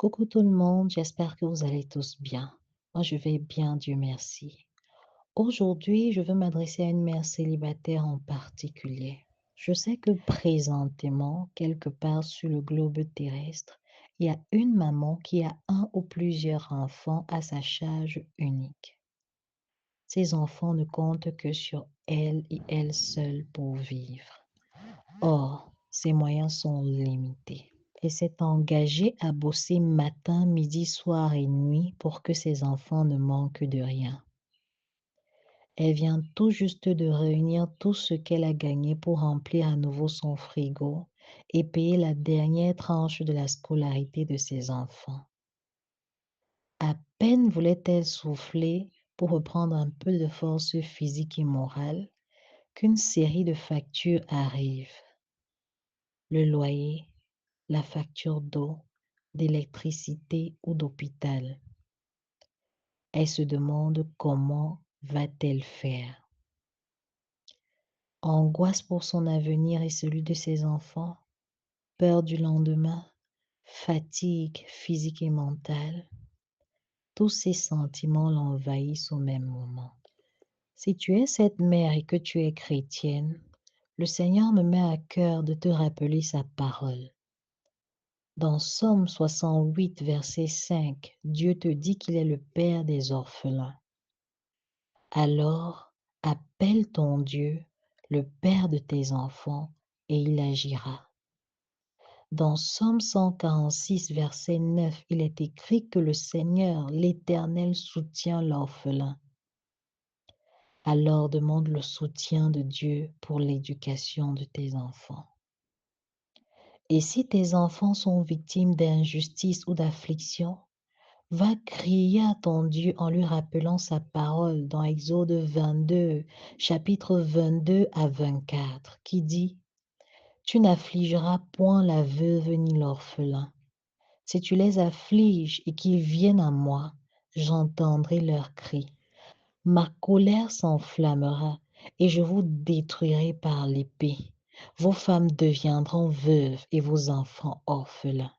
Coucou tout le monde, j'espère que vous allez tous bien. Moi, je vais bien, Dieu merci. Aujourd'hui, je veux m'adresser à une mère célibataire en particulier. Je sais que présentement, quelque part sur le globe terrestre, il y a une maman qui a un ou plusieurs enfants à sa charge unique. Ces enfants ne comptent que sur elle et elle seule pour vivre. Or, ses moyens sont limités. Elle s'est engagée à bosser matin, midi, soir et nuit pour que ses enfants ne manquent de rien. Elle vient tout juste de réunir tout ce qu'elle a gagné pour remplir à nouveau son frigo et payer la dernière tranche de la scolarité de ses enfants. À peine voulait-elle souffler pour reprendre un peu de force physique et morale qu'une série de factures arrive. Le loyer, la facture d'eau, d'électricité ou d'hôpital. Elle se demande comment va-t-elle faire. Angoisse pour son avenir et celui de ses enfants, peur du lendemain, fatigue physique et mentale, tous ces sentiments l'envahissent au même moment. Si tu es cette mère et que tu es chrétienne, le Seigneur me met à cœur de te rappeler sa parole. Dans Somme 68, verset 5, Dieu te dit qu'il est le Père des orphelins. Alors, appelle ton Dieu, le Père de tes enfants, et il agira. Dans Somme 146, verset 9, il est écrit que le Seigneur, l'Éternel, soutient l'orphelin. Alors demande le soutien de Dieu pour l'éducation de tes enfants. Et si tes enfants sont victimes d'injustice ou d'affliction, va crier à ton Dieu en lui rappelant sa parole dans Exode 22, chapitre 22 à 24, qui dit: Tu n'affligeras point la veuve ni l'orphelin. Si tu les affliges et qu'ils viennent à moi, j'entendrai leurs cris. Ma colère s'enflammera et je vous détruirai par l'épée. Vos femmes deviendront veuves et vos enfants orphelins.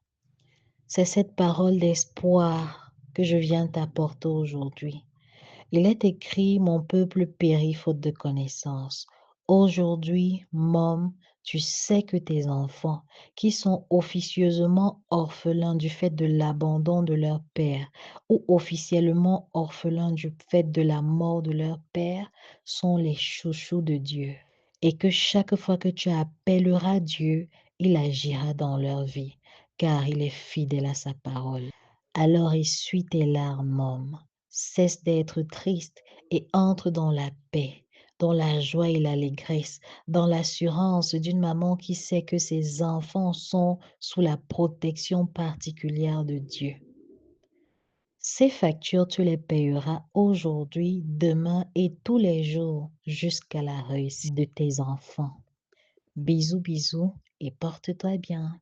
C'est cette parole d'espoir que je viens t'apporter aujourd'hui. Il est écrit, mon peuple périt faute de connaissance. Aujourd'hui, môme, tu sais que tes enfants, qui sont officieusement orphelins du fait de l'abandon de leur père, ou officiellement orphelins du fait de la mort de leur père, sont les chouchous de Dieu. Et que chaque fois que tu appelleras Dieu, il agira dans leur vie, car il est fidèle à sa parole. Alors essuie tes larmes, homme. Cesse d'être triste et entre dans la paix, dans la joie et l'allégresse, dans l'assurance d'une maman qui sait que ses enfants sont sous la protection particulière de Dieu. Ces factures, tu les payeras aujourd'hui, demain et tous les jours jusqu'à la réussite de tes enfants. Bisous, bisous et porte-toi bien.